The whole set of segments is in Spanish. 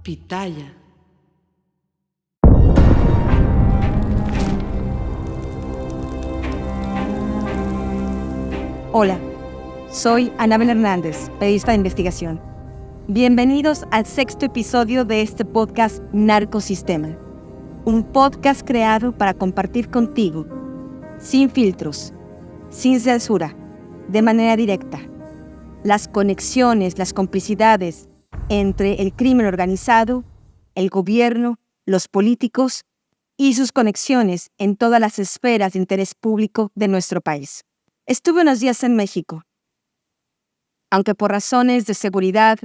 Pitaya. Hola, soy Anabel Hernández, periodista de investigación. Bienvenidos al 6º episodio de este podcast Narcosistema, un podcast creado para compartir contigo, sin filtros, sin censura, de manera directa, las conexiones, las complicidades entre el crimen organizado, el gobierno, los políticos y sus conexiones en todas las esferas de interés público de nuestro país. Estuve unos días en México, aunque por razones de seguridad,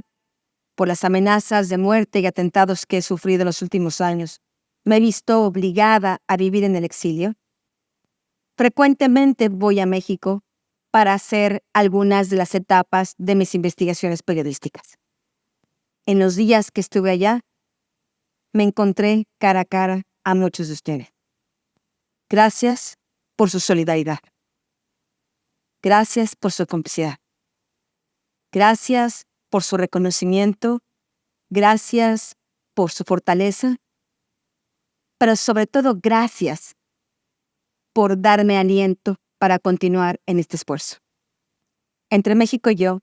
por las amenazas de muerte y atentados que he sufrido en los últimos años, me he visto obligada a vivir en el exilio. Frecuentemente voy a México para hacer algunas de las etapas de mis investigaciones periodísticas. En los días que estuve allá, me encontré cara a cara a muchos de ustedes. Gracias por su solidaridad. Gracias por su complicidad. Gracias por su reconocimiento. Gracias por su fortaleza. Pero sobre todo, gracias por darme aliento para continuar en este esfuerzo. Entre México y yo,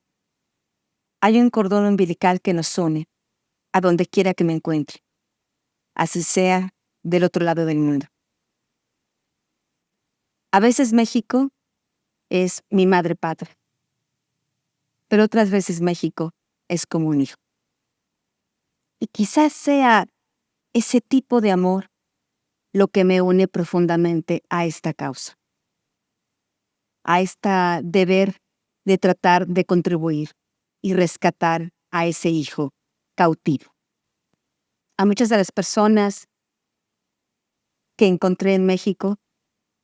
hay un cordón umbilical que nos une a donde quiera que me encuentre, así sea del otro lado del mundo. A veces México es mi madre patria, pero otras veces México es como un hijo. Y quizás sea ese tipo de amor lo que me une profundamente a esta causa, a este deber de tratar de contribuir y rescatar a ese hijo cautivo. A muchas de las personas que encontré en México,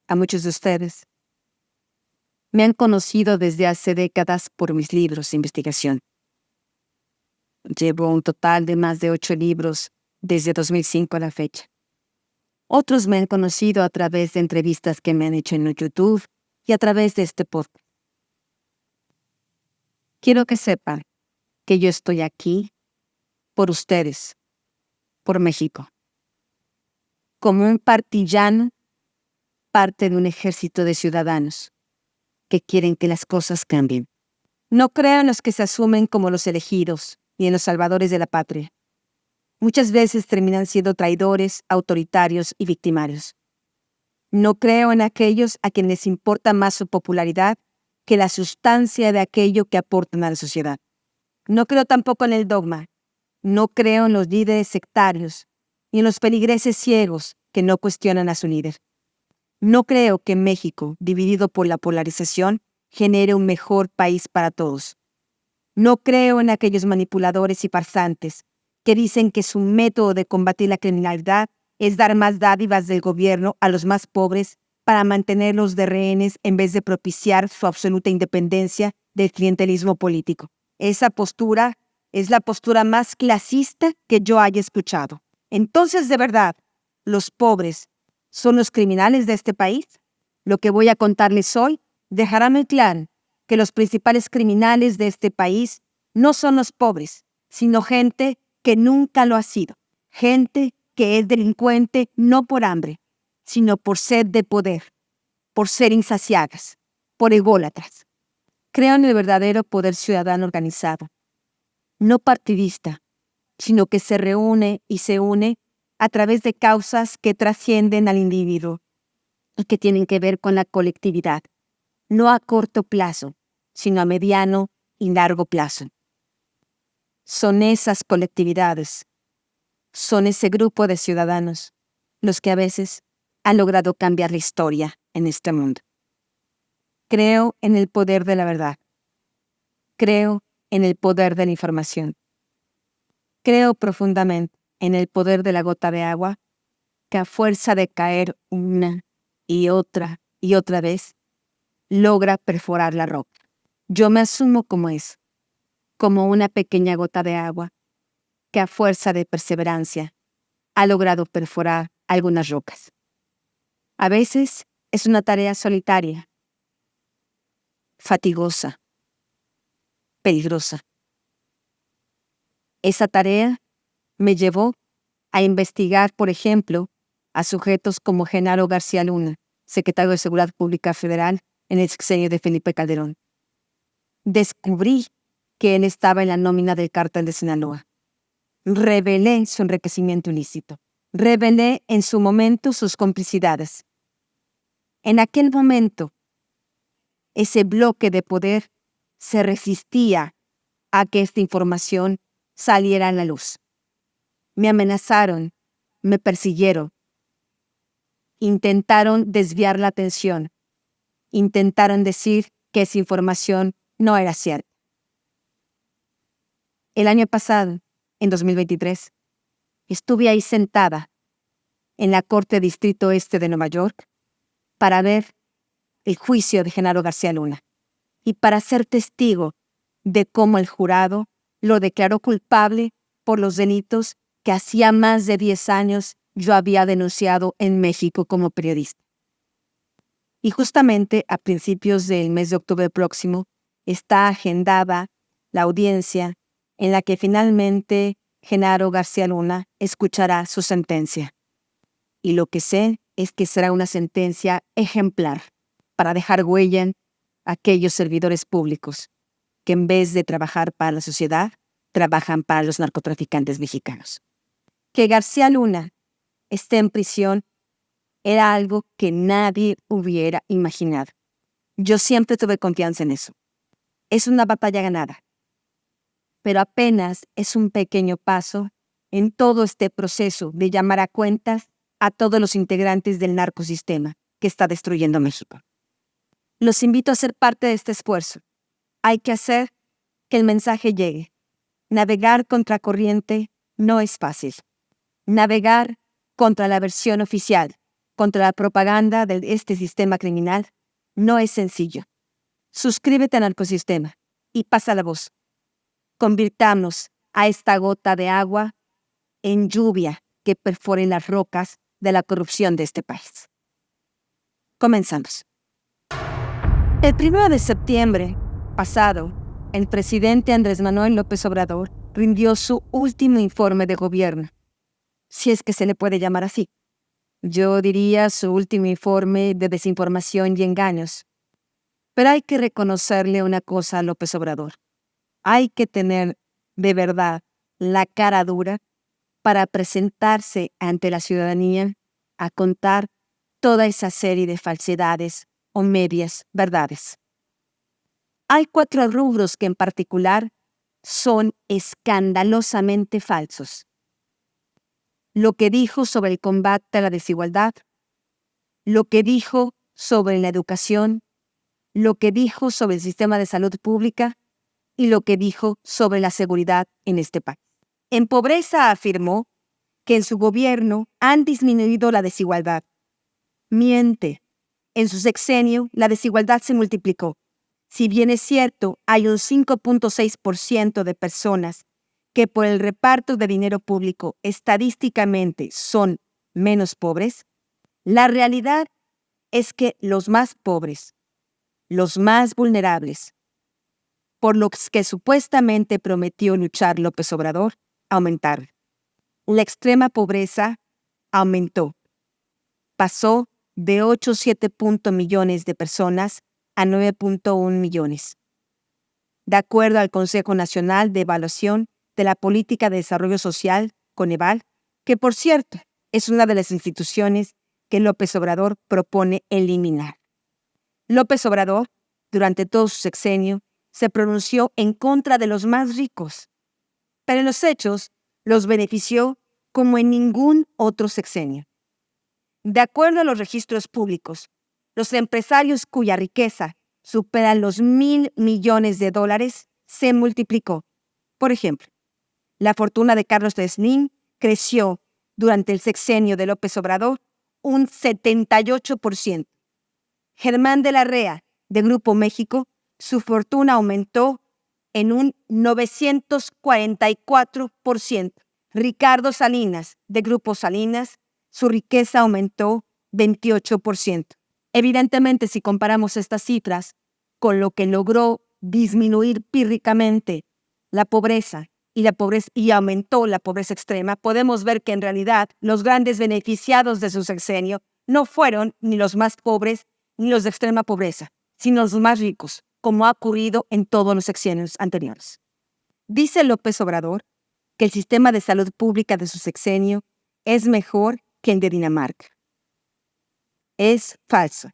a muchos de ustedes, me han conocido desde hace décadas por mis libros de investigación. Llevo un total de más de 8 libros desde 2005 a la fecha. Otros me han conocido a través de entrevistas que me han hecho en YouTube y a través de este podcast. Quiero que sepan que yo estoy aquí por ustedes, por México, como un partillano, parte de un ejército de ciudadanos que quieren que las cosas cambien. No creo en los que se asumen como los elegidos y en los salvadores de la patria. Muchas veces terminan siendo traidores, autoritarios y victimarios. No creo en aquellos a quienes les importa más su popularidad que la sustancia de aquello que aportan a la sociedad. No creo tampoco en el dogma. No creo en los líderes sectarios y en los feligreses ciegos que no cuestionan a su líder. No creo que México, dividido por la polarización, genere un mejor país para todos. No creo en aquellos manipuladores y farsantes que dicen que su método de combatir la criminalidad es dar más dádivas del gobierno a los más pobres para mantenerlos de rehenes en vez de propiciar su absoluta independencia del clientelismo político. Esa postura es la postura más clasista que yo haya escuchado. Entonces, de verdad, los pobres ¿son los criminales de este país? Lo que voy a contarles hoy dejará muy claro que los principales criminales de este país no son los pobres, sino gente que nunca lo ha sido. Gente que es delincuente no por hambre, sino por sed de poder, por ser insaciadas, por ególatras. Creo en el verdadero poder ciudadano organizado, no partidista, sino que se reúne y se une a través de causas que trascienden al individuo y que tienen que ver con la colectividad, no a corto plazo, sino a mediano y largo plazo. Son esas colectividades, son ese grupo de ciudadanos los que a veces han logrado cambiar la historia en este mundo. Creo en el poder de la verdad. Creo en el poder de la información. Creo profundamente en el poder de la gota de agua que a fuerza de caer una y otra vez, logra perforar la roca. Yo me asumo como eso, como una pequeña gota de agua que a fuerza de perseverancia ha logrado perforar algunas rocas. A veces es una tarea solitaria, fatigosa, peligrosa. Esa tarea me llevó a investigar, por ejemplo, a sujetos como Genaro García Luna, secretario de Seguridad Pública Federal en el sexenio de Felipe Calderón. Descubrí que él estaba en la nómina del Cártel de Sinaloa. Revelé su enriquecimiento ilícito. Revelé en su momento sus complicidades. En aquel momento, ese bloque de poder se resistía a que esta información saliera a la luz. Me amenazaron, me persiguieron, intentaron desviar la atención, intentaron decir que esa información no era cierta. El año pasado, en 2023, estuve ahí sentada en la Corte Distrito Este de Nueva York para ver el juicio de Genaro García Luna y para ser testigo de cómo el jurado lo declaró culpable por los delitos que hacía más de 10 años yo había denunciado en México como periodista. Y justamente a principios del mes de octubre próximo está agendada la audiencia en la que finalmente Genaro García Luna escuchará su sentencia. Y lo que sé es que será una sentencia ejemplar para dejar huella en aquellos servidores públicos que en vez de trabajar para la sociedad, trabajan para los narcotraficantes mexicanos. Que García Luna esté en prisión era algo que nadie hubiera imaginado. Yo siempre tuve confianza en eso. Es una batalla ganada, pero apenas es un pequeño paso en todo este proceso de llamar a cuentas a todos los integrantes del narcosistema que está destruyendo México. Los invito a ser parte de este esfuerzo. Hay que hacer que el mensaje llegue. Navegar contra corriente no es fácil. Navegar contra la versión oficial, contra la propaganda de este sistema criminal, no es sencillo. Suscríbete al Narcosistema y pasa la voz. Convirtamos a esta gota de agua en lluvia que perfore las rocas de la corrupción de este país. Comenzamos. El 1 de septiembre pasado, el presidente Andrés Manuel López Obrador rindió su último informe de gobierno, si es que se le puede llamar así. Yo diría su último informe de desinformación y engaños. Pero hay que reconocerle una cosa a López Obrador. Hay que tener, de verdad, la cara dura para presentarse ante la ciudadanía a contar toda esa serie de falsedades o medias verdades. Hay 4 rubros que en particular son escandalosamente falsos. Lo que dijo sobre el combate a la desigualdad, lo que dijo sobre la educación, lo que dijo sobre el sistema de salud pública y lo que dijo sobre la seguridad en este país. En pobreza afirmó que en su gobierno han disminuido la desigualdad. Miente. En su sexenio, la desigualdad se multiplicó. Si bien es cierto, hay un 5.6% de personas que por el reparto de dinero público estadísticamente son menos pobres, la realidad es que los más pobres, los más vulnerables, por los que supuestamente prometió luchar López Obrador, aumentaron. La extrema pobreza aumentó. Pasó de 8,7 millones de personas a 9,1 millones. De acuerdo al Consejo Nacional de Evaluación de la Política de Desarrollo Social, Coneval, que por cierto es una de las instituciones que López Obrador propone eliminar. López Obrador, durante todo su sexenio, se pronunció en contra de los más ricos, pero en los hechos los benefició como en ningún otro sexenio. De acuerdo a los registros públicos, los empresarios cuya riqueza supera los $1,000 millones se multiplicó. Por ejemplo, la fortuna de Carlos Slim creció durante el sexenio de López Obrador un 78%. Germán de la Rea, de Grupo México, su fortuna aumentó en un 944%. Ricardo Salinas, de Grupo Salinas, su riqueza aumentó 28%. Evidentemente, si comparamos estas cifras con lo que logró disminuir pírricamente la pobreza y aumentó la pobreza extrema, podemos ver que en realidad los grandes beneficiados de su sexenio no fueron ni los más pobres ni los de extrema pobreza, sino los más ricos, como ha ocurrido en todos los sexenios anteriores. Dice López Obrador que el sistema de salud pública de su sexenio es mejor que el de Dinamarca. Es falso.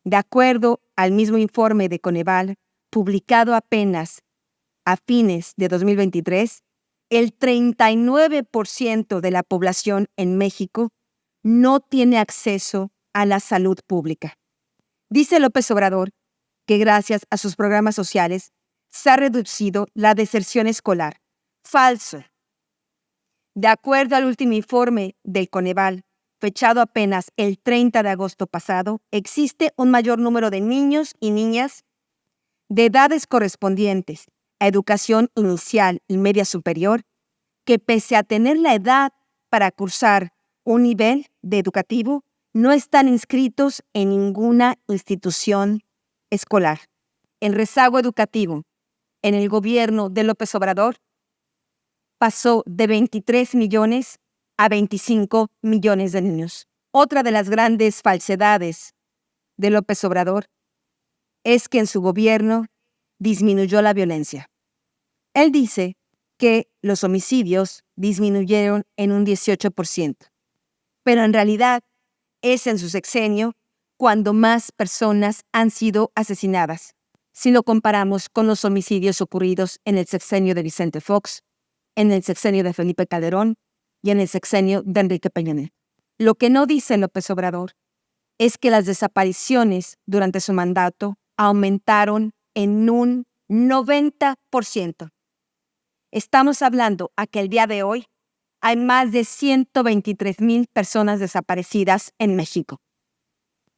De acuerdo al mismo informe de Coneval, publicado apenas a fines de 2023, el 39% de la población en México no tiene acceso a la salud pública. Dice López Obrador que gracias a sus programas sociales se ha reducido la deserción escolar. Falso. De acuerdo al último informe del Coneval, fechado apenas el 30 de agosto pasado, existe un mayor número de niños y niñas de edades correspondientes a educación inicial y media superior que, pese a tener la edad para cursar un nivel de educativo, no están inscritos en ninguna institución escolar. El rezago educativo en el gobierno de López Obrador pasó de 23 millones a 25 millones de niños. Otra de las grandes falsedades de López Obrador es que en su gobierno disminuyó la violencia. Él dice que los homicidios disminuyeron en un 18%, pero en realidad es en su sexenio cuando más personas han sido asesinadas, si lo comparamos con los homicidios ocurridos en el sexenio de Vicente Fox, en el sexenio de Felipe Calderón y en el sexenio de Enrique Peña Nieto. Lo que no dice López Obrador es que las desapariciones durante su mandato aumentaron en un 90%. Estamos hablando a que el día de hoy hay más de 123,000 personas desaparecidas en México.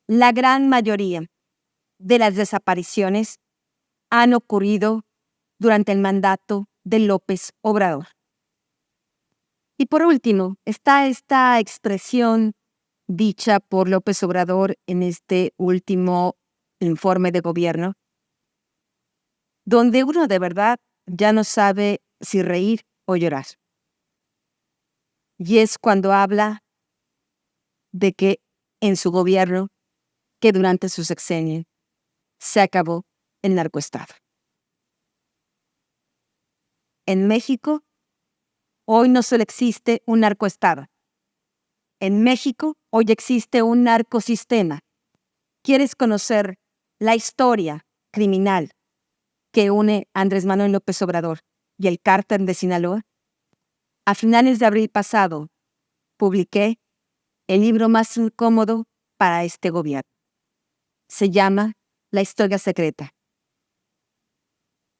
La gran mayoría de las desapariciones han ocurrido durante el mandato de López Obrador. Y por último, está esta expresión dicha por López Obrador en este último informe de gobierno, donde uno de verdad ya no sabe si reír o llorar. Y es cuando habla de que en su gobierno, que durante su sexenio, se acabó el narcoestado. En México, hoy no solo existe un narcoestado. En México, hoy existe un narcosistema. ¿Quieres conocer la historia criminal que une a Andrés Manuel López Obrador y el cártel de Sinaloa? A finales de abril pasado, publiqué el libro más incómodo para este gobierno. Se llama La historia secreta.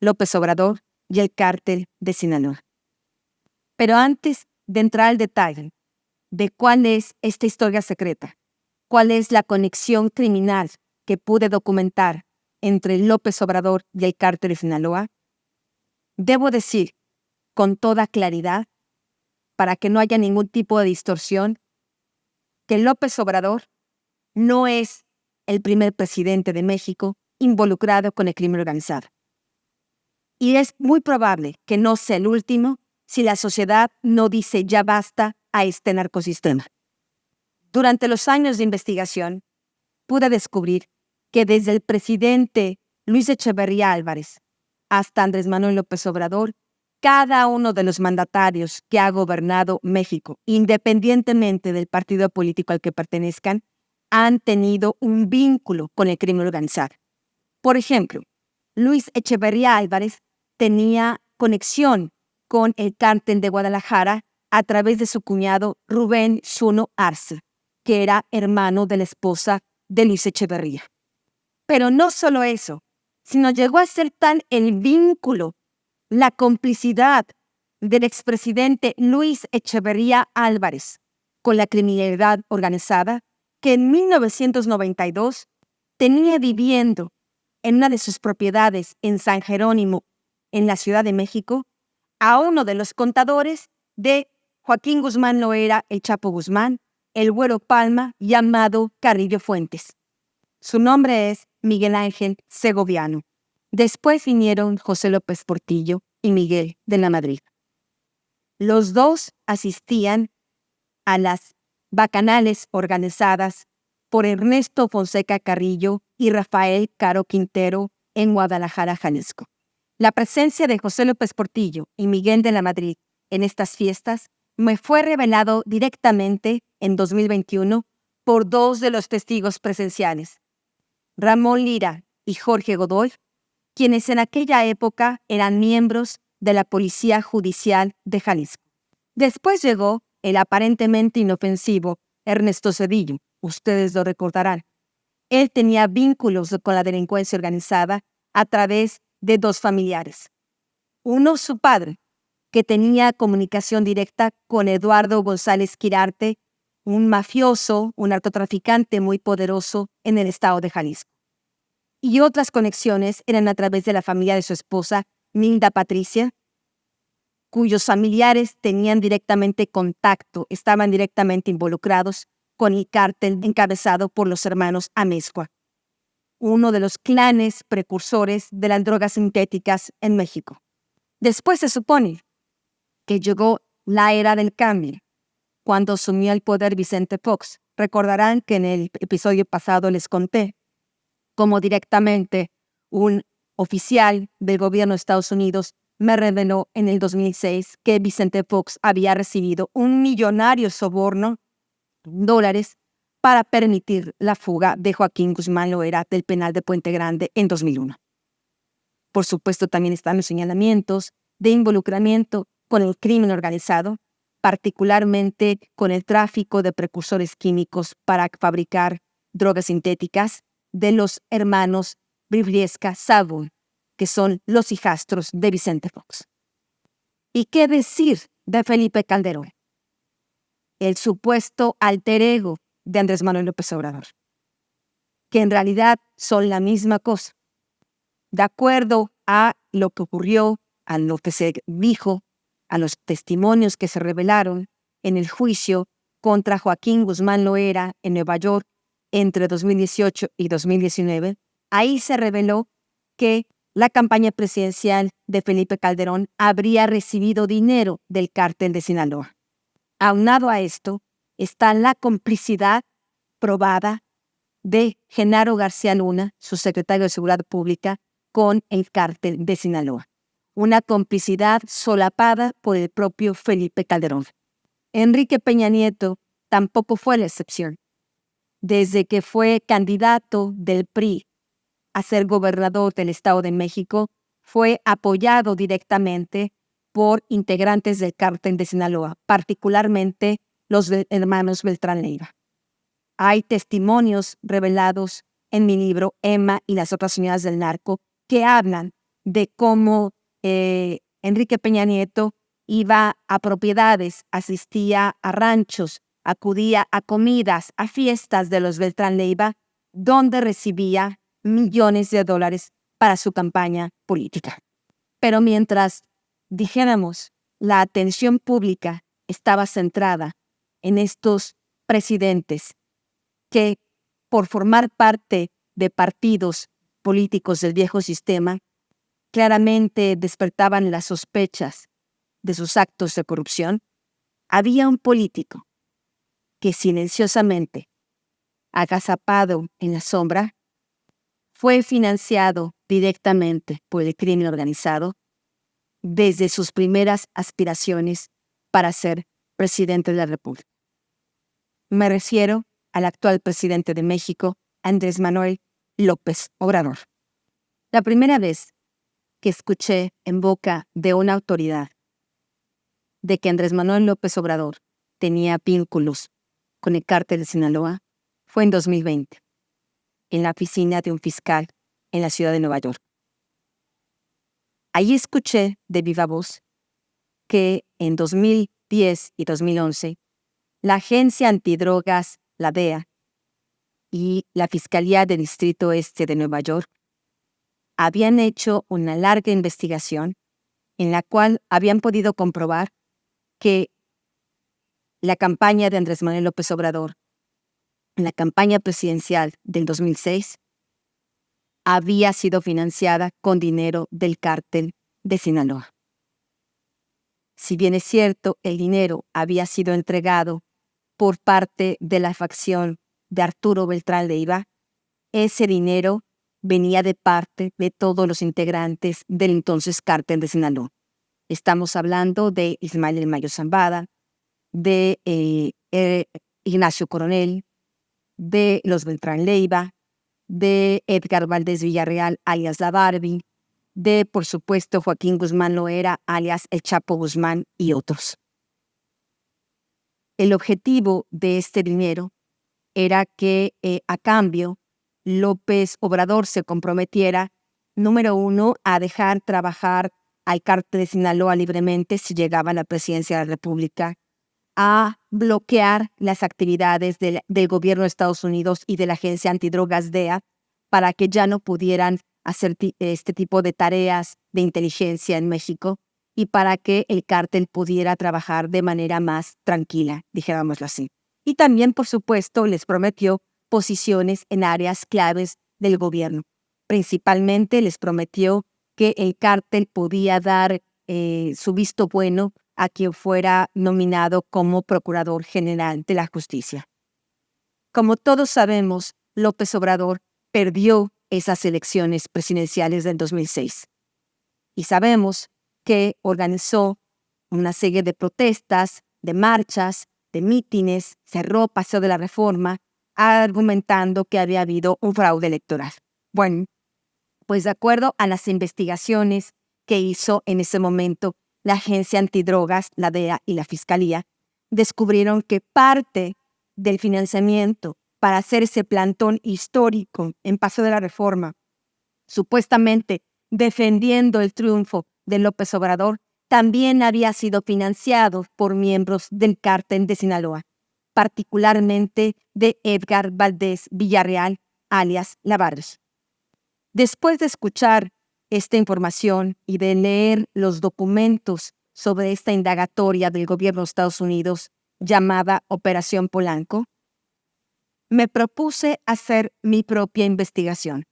López Obrador y el cártel de Sinaloa. Pero antes de entrar al detalle de cuál es esta historia secreta, cuál es la conexión criminal que pude documentar entre López Obrador y el cártel de Sinaloa, debo decir con toda claridad, para que no haya ningún tipo de distorsión, que López Obrador no es el primer presidente de México involucrado con el crimen organizado. Y es muy probable que no sea el último si la sociedad no dice ya basta a este narcosistema. Durante los años de investigación, pude descubrir que desde el presidente Luis Echeverría Álvarez hasta Andrés Manuel López Obrador, cada uno de los mandatarios que ha gobernado México, independientemente del partido político al que pertenezcan, han tenido un vínculo con el crimen organizado. Por ejemplo, Luis Echeverría Álvarez tenía conexión con el cártel de Guadalajara a través de su cuñado Rubén Zuno Arce, que era hermano de la esposa de Luis Echeverría. Pero no solo eso, sino llegó a ser tan el vínculo, la complicidad del expresidente Luis Echeverría Álvarez con la criminalidad organizada, que en 1992 tenía viviendo en una de sus propiedades en San Jerónimo, en la Ciudad de México, a uno de los contadores de Joaquín Guzmán Loera, el Chapo Guzmán, el Güero Palma, llamado Carrillo Fuentes. Su nombre es Miguel Ángel Segoviano. Después vinieron José López Portillo y Miguel de la Madrid. Los dos asistían a las bacanales organizadas por Ernesto Fonseca Carrillo y Rafael Caro Quintero en Guadalajara, Jalisco. La presencia de José López Portillo y Miguel de la Madrid en estas fiestas me fue revelado directamente en 2021 por dos de los testigos presenciales, Ramón Lira y Jorge Godoy, quienes en aquella época eran miembros de la Policía Judicial de Jalisco. Después llegó el aparentemente inofensivo Ernesto Zedillo, ustedes lo recordarán. Él tenía vínculos con la delincuencia organizada a través de dos familiares. Uno, su padre, que tenía comunicación directa con Eduardo González Quirarte, un mafioso, un narcotraficante muy poderoso en el estado de Jalisco. Y otras conexiones eran a través de la familia de su esposa, Nilda Patricia, cuyos familiares tenían directamente contacto, estaban directamente involucrados con el cártel encabezado por los hermanos Amezcua, uno de los clanes precursores de las drogas sintéticas en México. Después se supone que llegó la era del cambio, cuando asumió el poder Vicente Fox. Recordarán que en el episodio pasado les conté cómo directamente un oficial del gobierno de Estados Unidos me reveló en el 2006 que Vicente Fox había recibido un millonario soborno en dólares para permitir la fuga de Joaquín Guzmán Loera del penal de Puente Grande en 2001. Por supuesto, también están los señalamientos de involucramiento con el crimen organizado, particularmente con el tráfico de precursores químicos para fabricar drogas sintéticas de los hermanos Briviesca Savoy, que son los hijastros de Vicente Fox. ¿Y qué decir de Felipe Calderón, el supuesto alter ego de Andrés Manuel López Obrador, que en realidad son la misma cosa? De acuerdo a lo que ocurrió, a lo que se dijo, a los testimonios que se revelaron en el juicio contra Joaquín Guzmán Loera en Nueva York entre 2018 y 2019, ahí se reveló que la campaña presidencial de Felipe Calderón habría recibido dinero del cártel de Sinaloa. Aunado a esto está la complicidad probada de Genaro García Luna, su secretario de Seguridad Pública, con el cártel de Sinaloa. Una complicidad solapada por el propio Felipe Calderón. Enrique Peña Nieto tampoco fue la excepción. Desde que fue candidato del PRI a ser gobernador del Estado de México, fue apoyado directamente por integrantes del cártel de Sinaloa, particularmente los hermanos Beltrán Leiva. Hay testimonios revelados en mi libro Emma y las otras unidades del narco que hablan de cómo Enrique Peña Nieto iba a propiedades, asistía a ranchos, acudía a comidas, a fiestas de los Beltrán Leiva, donde recibía millones de dólares para su campaña política. Pero mientras, dijéramos, la atención pública estaba centrada en estos presidentes que, por formar parte de partidos políticos del viejo sistema, claramente despertaban las sospechas de sus actos de corrupción, había un político que silenciosamente, agazapado en la sombra, fue financiado directamente por el crimen organizado desde sus primeras aspiraciones para ser presidente de la República. Me refiero al actual presidente de México, Andrés Manuel López Obrador. La primera vez que escuché en boca de una autoridad de que Andrés Manuel López Obrador tenía vínculos con el cártel de Sinaloa fue en 2020, en la oficina de un fiscal en la ciudad de Nueva York. Allí escuché de viva voz que en 2010 y 2011 la Agencia Antidrogas, la DEA, y la Fiscalía del Distrito Este de Nueva York habían hecho una larga investigación en la cual habían podido comprobar que la campaña de Andrés Manuel López Obrador, la campaña presidencial del 2006, había sido financiada con dinero del cártel de Sinaloa. si bien es cierto, el dinero había sido entregado por parte de la facción de Arturo Beltrán Leiva, ese dinero venía de parte de todos los integrantes del entonces Cártel de Sinaloa. Estamos hablando de Ismael El Mayo Zambada, de Ignacio Coronel, de los Beltrán Leiva, de Edgar Valdés Villarreal, alias La Barbie, de, por supuesto, Joaquín Guzmán Loera, alias El Chapo Guzmán, y otros. El objetivo de este dinero era que, a cambio, López Obrador se comprometiera, número uno, a dejar trabajar al Cártel de Sinaloa libremente si llegaba a la presidencia de la República, a bloquear las actividades del gobierno de Estados Unidos y de la agencia antidrogas DEA para que ya no pudieran hacer este tipo de tareas de inteligencia en México y para que el cártel pudiera trabajar de manera más tranquila, dijéramoslo así. Y también, por supuesto, les prometió posiciones en áreas claves del gobierno. Principalmente les prometió que el cártel podía dar su visto bueno a quien fuera nominado como Procurador General de la Justicia. Como todos sabemos, López Obrador perdió esas elecciones presidenciales del 2006. Y sabemos que organizó una serie de protestas, de marchas, de mítines, cerró Paseo de la Reforma, argumentando que había habido un fraude electoral. Bueno, pues de acuerdo a las investigaciones que hizo en ese momento la Agencia Antidrogas, la DEA y la Fiscalía, descubrieron que parte del financiamiento para hacer ese plantón histórico en Paseo de la Reforma, supuestamente defendiendo el triunfo de López Obrador, también había sido financiado por miembros del Cártel de Sinaloa, particularmente de Edgar Valdés Villarreal, alias La Barbie. Después de escuchar esta información y de leer los documentos sobre esta indagatoria del gobierno de Estados Unidos llamada Operación Polanco, me propuse hacer mi propia investigación.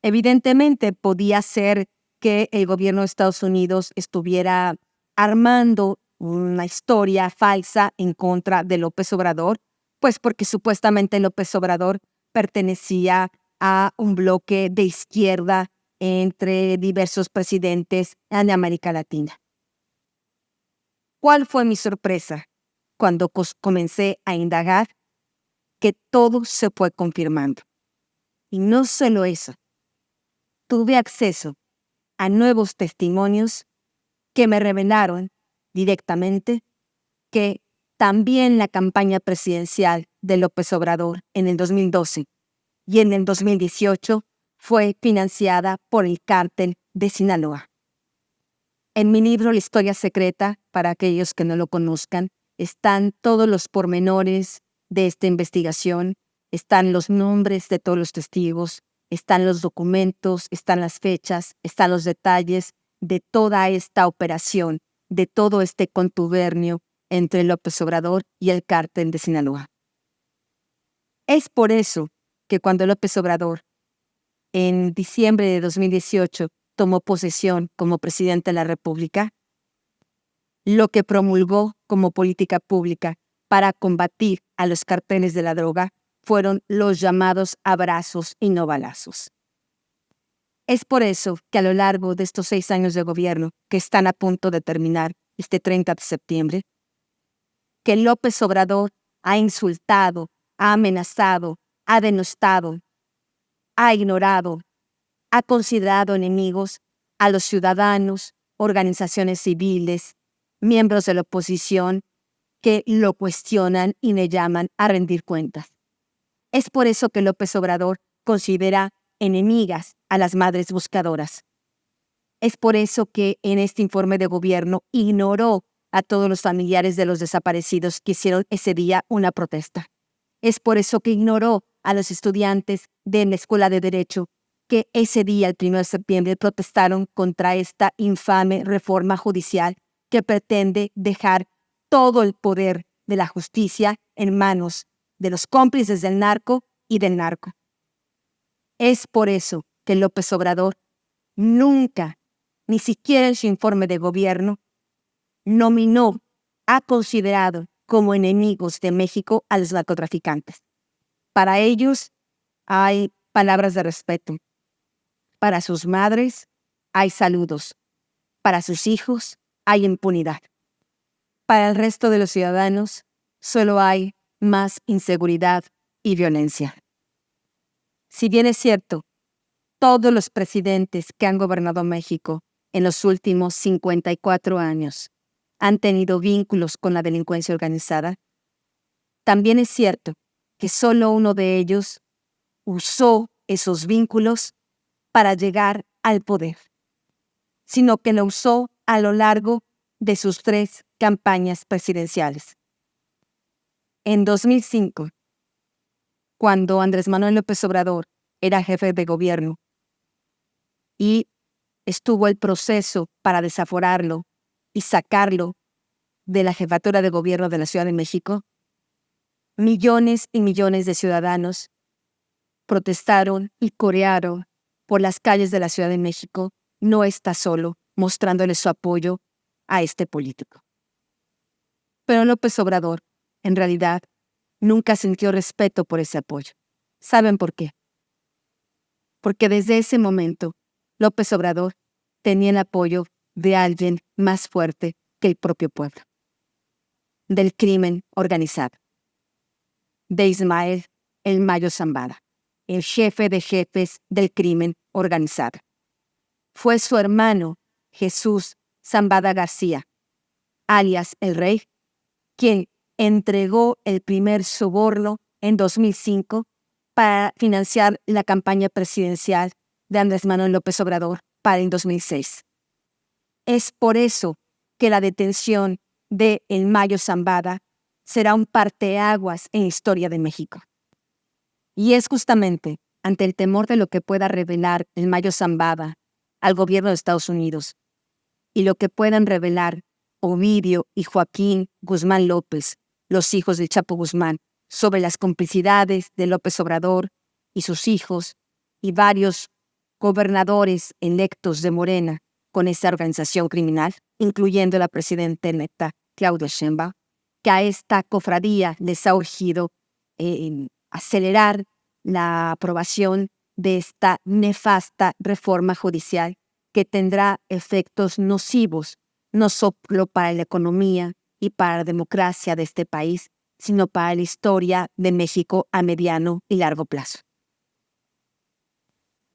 Evidentemente podía ser que el gobierno de Estados Unidos estuviera armando una historia falsa en contra de López Obrador, pues porque supuestamente López Obrador pertenecía a un bloque de izquierda entre diversos presidentes en América Latina. ¿Cuál fue mi sorpresa cuando comencé a indagar? Que todo se fue confirmando. Y no solo eso, tuve acceso a nuevos testimonios que me revelaron directamente que también la campaña presidencial de López Obrador en el 2012 y en el 2018 fue financiada por el Cártel de Sinaloa. En mi libro La Historia Secreta, para aquellos que no lo conozcan, están todos los pormenores de esta investigación, están los nombres de todos los testigos, están los documentos, están las fechas, están los detalles de toda esta operación, de todo este contubernio entre López Obrador y el Cártel de Sinaloa. Es por eso que cuando López Obrador, en diciembre de 2018, tomó posesión como presidente de la República, lo que promulgó como política pública para combatir a los carteles de la droga fueron los llamados abrazos y no balazos. Es por eso que a lo largo de estos 6 años de gobierno que están a punto de terminar este 30 de septiembre, que López Obrador ha insultado, ha amenazado, ha denostado, ha ignorado, ha considerado enemigos a los ciudadanos, organizaciones civiles, miembros de la oposición que lo cuestionan y le llaman a rendir cuentas. Es por eso que López Obrador considera enemigas a las madres buscadoras. Es por eso que en este informe de gobierno ignoró a todos los familiares de los desaparecidos que hicieron ese día una protesta. Es por eso que ignoró a los estudiantes de la Escuela de Derecho que ese día, el 1 de septiembre, protestaron contra esta infame reforma judicial que pretende dejar todo el poder de la justicia en manos de los cómplices del narco y del narco. Es por eso que López Obrador nunca, ni siquiera en su informe de gobierno, ha considerado como enemigos de México a los narcotraficantes. Para ellos hay palabras de respeto. Para sus madres hay saludos. Para sus hijos hay impunidad. Para el resto de los ciudadanos solo hay más inseguridad y violencia. Si bien es cierto, todos los presidentes que han gobernado México en los últimos 54 años han tenido vínculos con la delincuencia organizada, también es cierto que solo uno de ellos usó esos vínculos para llegar al poder, sino que lo usó a lo largo de sus 3 campañas presidenciales. En 2005, cuando Andrés Manuel López Obrador era jefe de gobierno y estuvo el proceso para desaforarlo y sacarlo de la jefatura de gobierno de la Ciudad de México, millones y millones de ciudadanos protestaron y corearon por las calles de la Ciudad de México: no está solo, mostrándole su apoyo a este político. Pero López Obrador, en realidad, nunca sintió respeto por ese apoyo. ¿Saben por qué? Porque desde ese momento, López Obrador tenía el apoyo de alguien más fuerte que el propio pueblo, del crimen organizado, de Ismael El Mayo Zambada, el jefe de jefes del crimen organizado. Fue su hermano Jesús Zambada García, alias El Rey, quien entregó el primer soborno en 2005 para financiar la campaña presidencial de Andrés Manuel López Obrador para el 2006. Es por eso que la detención de El Mayo Zambada será un parteaguas en la historia de México. Y es justamente ante el temor de lo que pueda revelar El Mayo Zambada al gobierno de Estados Unidos y lo que puedan revelar Ovidio y Joaquín Guzmán López, los hijos del Chapo Guzmán, sobre las complicidades de López Obrador y sus hijos y varios gobernadores electos de Morena con esa organización criminal, incluyendo la presidenta electa Claudia Sheinbaum, que a esta cofradía les ha urgido acelerar la aprobación de esta nefasta reforma judicial que tendrá efectos nocivos no solo para la economía y para la democracia de este país, sino para la historia de México a mediano y largo plazo.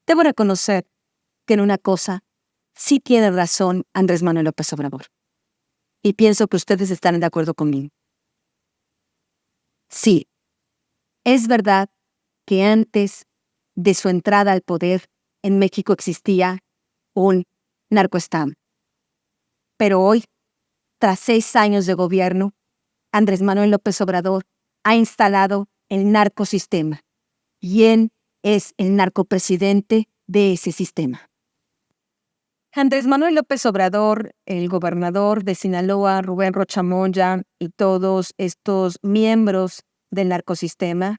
Debo reconocer que en una cosa sí tiene razón Andrés Manuel López Obrador, y pienso que ustedes están de acuerdo conmigo. Sí, es verdad que antes de su entrada al poder en México existía un narcoestado. Pero hoy, tras 6 años de gobierno, Andrés Manuel López Obrador ha instalado el narcosistema y él es el narcopresidente de ese sistema. Andrés Manuel López Obrador, el gobernador de Sinaloa, Rubén Rocha Moya, y todos estos miembros del narcosistema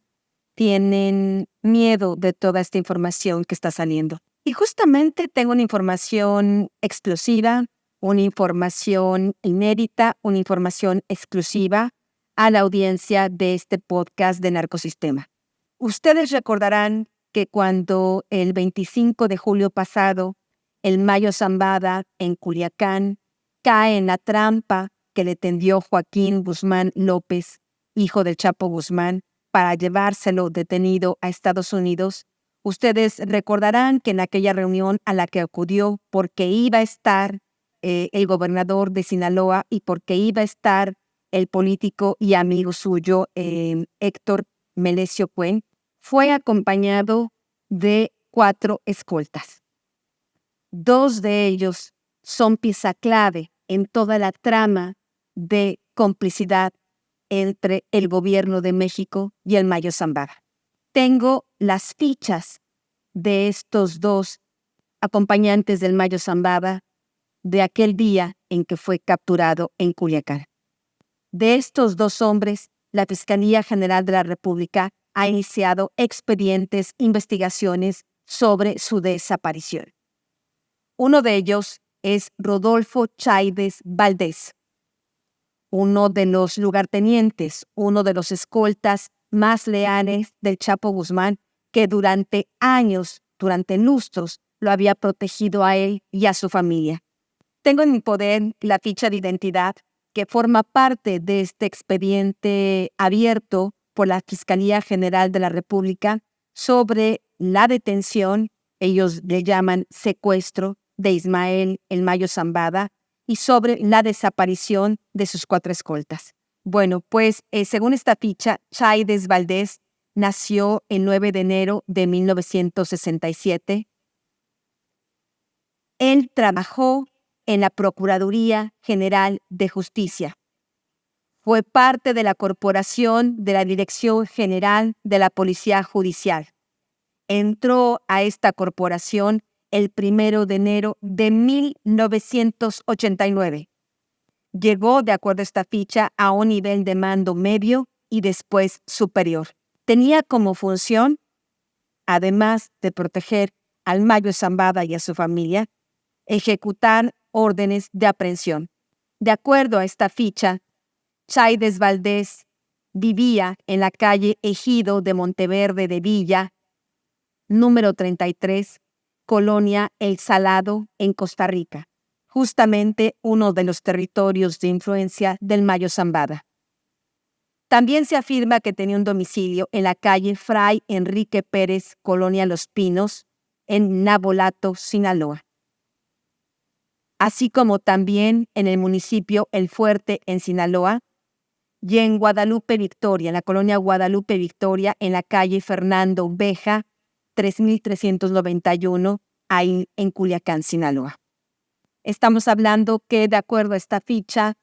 tienen miedo de toda esta información que está saliendo. Y justamente tengo una información explosiva, una información inédita, una información exclusiva a la audiencia de este podcast de Narcosistema. Ustedes recordarán que cuando el 25 de julio pasado, El Mayo Zambada en Culiacán cae en la trampa que le tendió Joaquín Guzmán López, hijo del Chapo Guzmán, para llevárselo detenido a Estados Unidos, ustedes recordarán que en aquella reunión a la que acudió porque iba a estar el gobernador de Sinaloa y porque iba a estar el político y amigo suyo, Héctor Melesio Cuen, fue acompañado de 4 escoltas. 2 de ellos son pieza clave en toda la trama de complicidad entre el gobierno de México y el Mayo Zambada. Tengo las fichas de estos 2 acompañantes del Mayo Zambada de aquel día en que fue capturado en Culiacán. De estos 2 hombres, la Fiscalía General de la República ha iniciado expedientes, investigaciones sobre su desaparición. Uno de ellos es Rodolfo Cháides Valdés, uno de los lugartenientes, uno de los escoltas más leales del Chapo Guzmán, que durante años, durante lustros, lo había protegido a él y a su familia. Tengo en mi poder la ficha de identidad que forma parte de este expediente abierto por la Fiscalía General de la República sobre la detención, ellos le llaman secuestro, de Ismael El Mayo Zambada, y sobre la desaparición de sus 4 escoltas. Bueno, pues según esta ficha, Chaides Valdés nació el 9 de enero de 1967. Él trabajó en la Procuraduría General de Justicia. Fue parte de la corporación de la Dirección General de la Policía Judicial. Entró a esta corporación el 1 de enero de 1989. Llegó, de acuerdo a esta ficha, a un nivel de mando medio y después superior. Tenía como función, además de proteger al Mayo Zambada y a su familia, ejecutar órdenes de aprehensión. De acuerdo a esta ficha, Chaides Valdés vivía en la calle Ejido de Monteverde de Villa, número 33, Colonia El Salado, en Costa Rica, justamente uno de los territorios de influencia del Mayo Zambada. También se afirma que tenía un domicilio en la calle Fray Enrique Pérez, Colonia Los Pinos, en Navolato, Sinaloa, así como también en el municipio El Fuerte, en Sinaloa, y en Guadalupe Victoria, en la colonia Guadalupe Victoria, en la calle Fernando Beja, 3391, ahí en Culiacán, Sinaloa. Estamos hablando que, de acuerdo a esta ficha,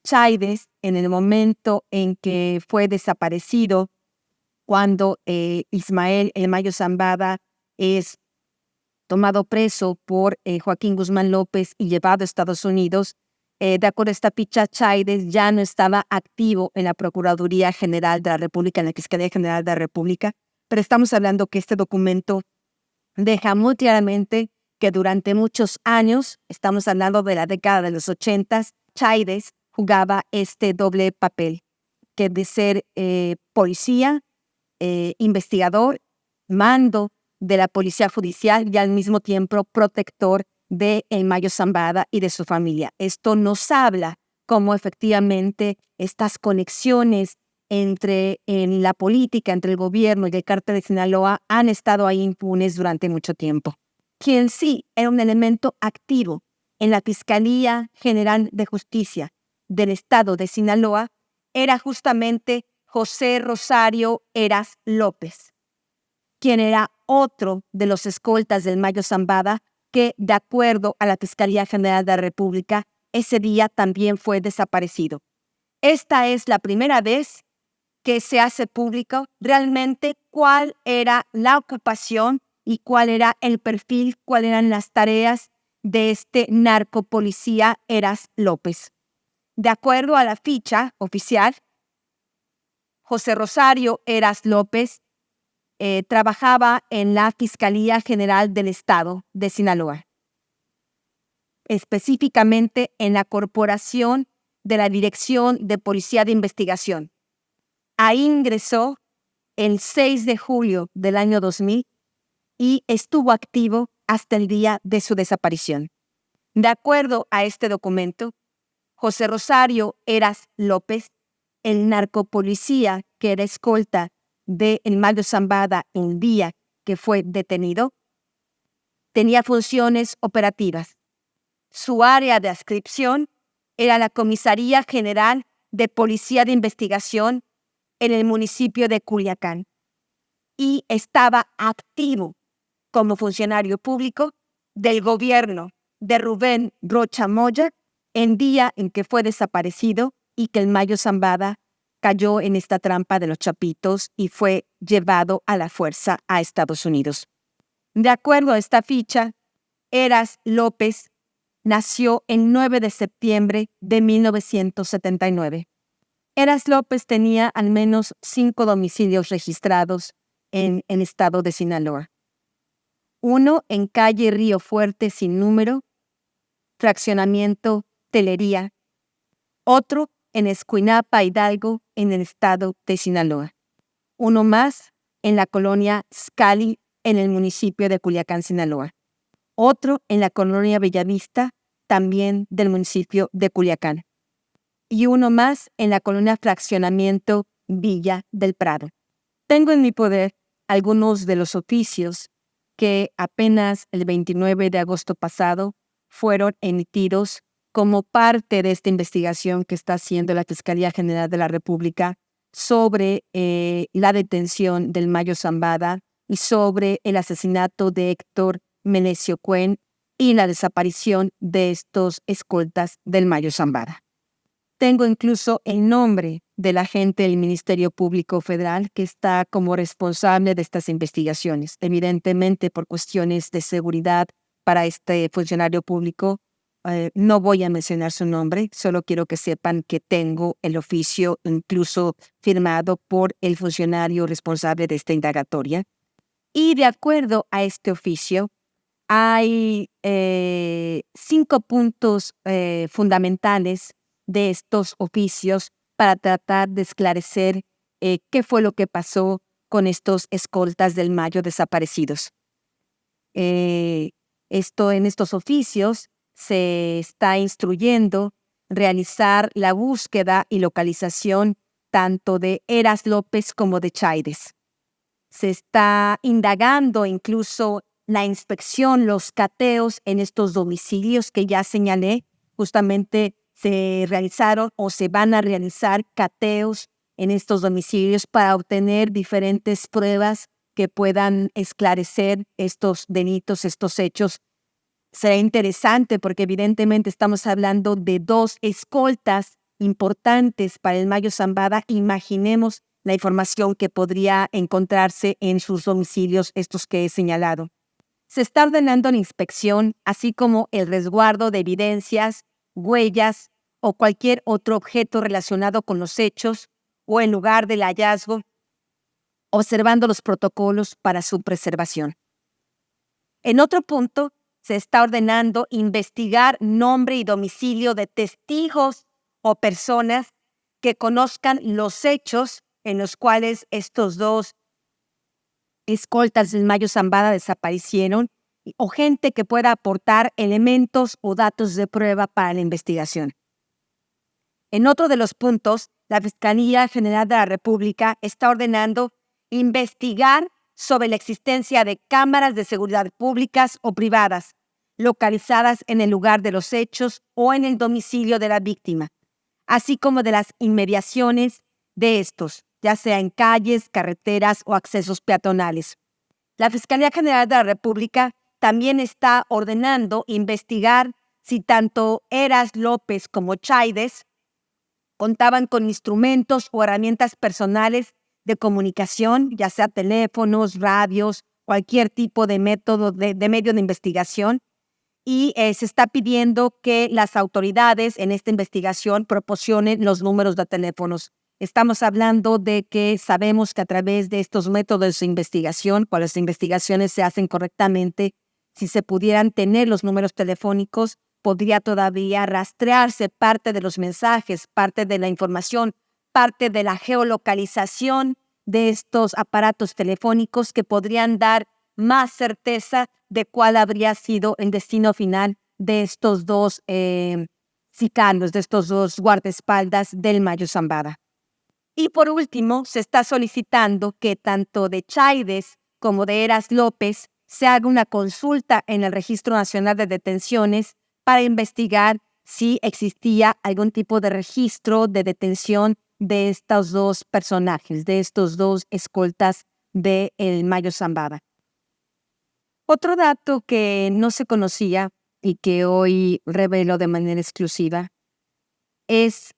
Chaides, en el momento en que fue desaparecido, cuando Ismael El Mayo Zambada es tomado preso por Joaquín Guzmán López y llevado a Estados Unidos, de acuerdo a esta ficha, Chaides ya no estaba activo en la Procuraduría General de la República, en la Fiscalía General de la República, pero estamos hablando que este documento deja muy claramente que durante muchos años, estamos hablando de la década de los 80, Chaides jugaba este doble papel, que de ser policía, investigador, mando de la Policía Judicial y al mismo tiempo protector de El Mayo Zambada y de su familia. Esto nos habla cómo efectivamente estas conexiones entre en la política, entre el gobierno y el cártel de Sinaloa han estado ahí impunes durante mucho tiempo. Quien sí era un elemento activo en la Fiscalía General de Justicia del Estado de Sinaloa era justamente José Rosario Heras López, quien era otro de los escoltas del Mayo Zambada que, de acuerdo a la Fiscalía General de la República, ese día también fue desaparecido. Esta es la primera vez que se hace público realmente cuál era la ocupación y cuál era el perfil, cuáles eran las tareas de este narcopolicía Heras López. De acuerdo a la ficha oficial, José Rosario Heras López trabajaba en la Fiscalía General del Estado de Sinaloa, específicamente en la Corporación de la Dirección de Policía de Investigación. Ahí ingresó el 6 de julio del año 2000 y estuvo activo hasta el día de su desaparición. De acuerdo a este documento, José Rosario Heras López, el narcopolicía que era escolta de El Mayo Zambada el día que fue detenido, tenía funciones operativas. Su área de adscripción era la Comisaría General de Policía de Investigación en el municipio de Culiacán y estaba activo como funcionario público del gobierno de Rubén Rocha Moya el día en que fue desaparecido y que El Mayo Zambada cayó en esta trampa de los Chapitos y fue llevado a la fuerza a Estados Unidos. De acuerdo a esta ficha, Heras López nació el 9 de septiembre de 1979. Heras López tenía al menos 5 domicilios registrados en el estado de Sinaloa. Uno en calle Río Fuerte sin número, fraccionamiento Telería. otro en Escuinapa, Hidalgo, en el estado de Sinaloa. Uno más en la colonia Scali, en el municipio de Culiacán, Sinaloa. Otro en la colonia Bellavista, también del municipio de Culiacán. Y uno más en la colonia Fraccionamiento Villa del Prado. Tengo en mi poder algunos de los oficios que apenas el 29 de agosto pasado fueron emitidos como parte de esta investigación que está haciendo la Fiscalía General de la República sobre la detención del Mayo Zambada y sobre el asesinato de Héctor Melesio Cuen y la desaparición de estos escoltas del Mayo Zambada. Tengo incluso el nombre del agente del Ministerio Público Federal que está como responsable de estas investigaciones. Evidentemente, por cuestiones de seguridad para este funcionario público, no voy a mencionar su nombre, solo quiero que sepan que tengo el oficio incluso firmado por el funcionario responsable de esta indagatoria. Y de acuerdo a este oficio, hay 5 puntos fundamentales de estos oficios para tratar de esclarecer qué fue lo que pasó con estos escoltas del Mayo desaparecidos. En estos oficios se está instruyendo realizar la búsqueda y localización tanto de Heras López como de Chaides. Se está indagando incluso la inspección, los cateos en estos domicilios que ya señalé. Justamente se realizaron o se van a realizar cateos en estos domicilios para obtener diferentes pruebas que puedan esclarecer estos delitos, estos hechos. Será interesante porque evidentemente estamos hablando de 2 escoltas importantes para el Mayo Zambada. Imaginemos la información que podría encontrarse en sus domicilios, estos que he señalado. Se está ordenando la inspección, así como el resguardo de evidencias, huellas o cualquier otro objeto relacionado con los hechos o el lugar del hallazgo, observando los protocolos para su preservación. En otro punto, se está ordenando investigar nombre y domicilio de testigos o personas que conozcan los hechos en los cuales estos 2 escoltas del Mayo Zambada desaparecieron o gente que pueda aportar elementos o datos de prueba para la investigación. En otro de los puntos, la Fiscalía General de la República está ordenando investigar sobre la existencia de cámaras de seguridad públicas o privadas localizadas en el lugar de los hechos o en el domicilio de la víctima, así como de las inmediaciones de estos, ya sea en calles, carreteras o accesos peatonales. La Fiscalía General de la República también está ordenando investigar si tanto Heras López como Chaides contaban con instrumentos o herramientas personales de comunicación, ya sea teléfonos, radios, cualquier tipo de método de medio de investigación. Y se está pidiendo que las autoridades en esta investigación proporcionen los números de teléfonos. Estamos hablando de que sabemos que a través de estos métodos de investigación, cuando las investigaciones se hacen correctamente, si se pudieran tener los números telefónicos, podría todavía rastrearse parte de los mensajes, parte de la información, parte de la geolocalización de estos aparatos telefónicos que podrían dar más certeza de cuál habría sido el destino final de estos 2 sicarios, de estos 2 guardaespaldas del Mayo Zambada. Y por último, se está solicitando que tanto de Chaides como de Heras López se haga una consulta en el Registro Nacional de Detenciones para investigar si existía algún tipo de registro de detención de estos 2 personajes, de estos 2 escoltas del Mayo Zambada. Otro dato que no se conocía y que hoy revelo de manera exclusiva es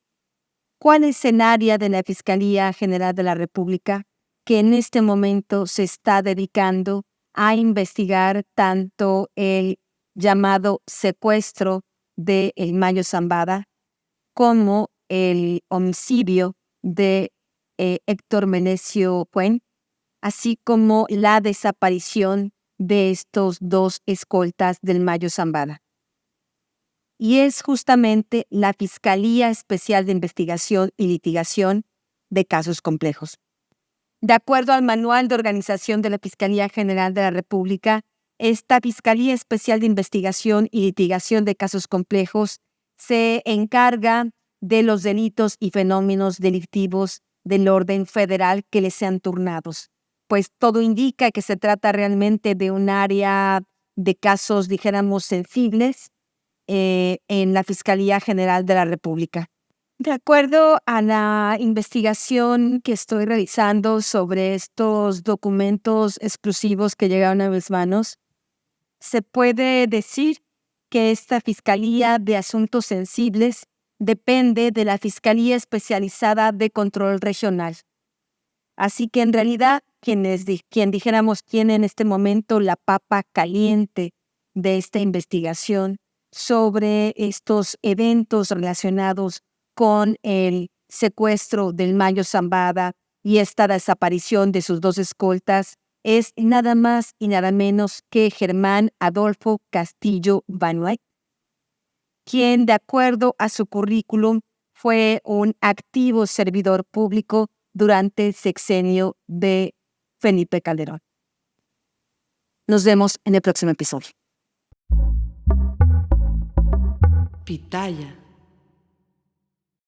cuál es el área de la Fiscalía General de la República que en este momento se está dedicando a investigar tanto el llamado secuestro de el Mayo Zambada como el homicidio de Héctor Melesio Cuen, así como la desaparición de estos 2 escoltas del Mayo Zambada. y es justamente la Fiscalía Especial de Investigación y Litigación de Casos Complejos. De acuerdo al Manual de Organización de la Fiscalía General de la República, esta Fiscalía Especial de Investigación y Litigación de Casos Complejos se encarga de los delitos y fenómenos delictivos del orden federal que les sean turnados, pues todo indica que se trata realmente de un área de casos, dijéramos, sensibles en la Fiscalía General de la República. De acuerdo a la investigación que estoy realizando sobre estos documentos exclusivos que llegaron a mis manos, se puede decir que esta Fiscalía de Asuntos Sensibles depende de la Fiscalía Especializada de Control Regional. Así que en realidad, quien dijéramos tiene en este momento la papa caliente de esta investigación sobre estos eventos relacionados con el secuestro del Mayo Zambada y esta desaparición de sus 2 escoltas, es nada más y nada menos que Germán Adolfo Castillo Banuay, quien, de acuerdo a su currículum, fue un activo servidor público durante el sexenio de Felipe Calderón. Nos vemos en el próximo episodio. Pitaya.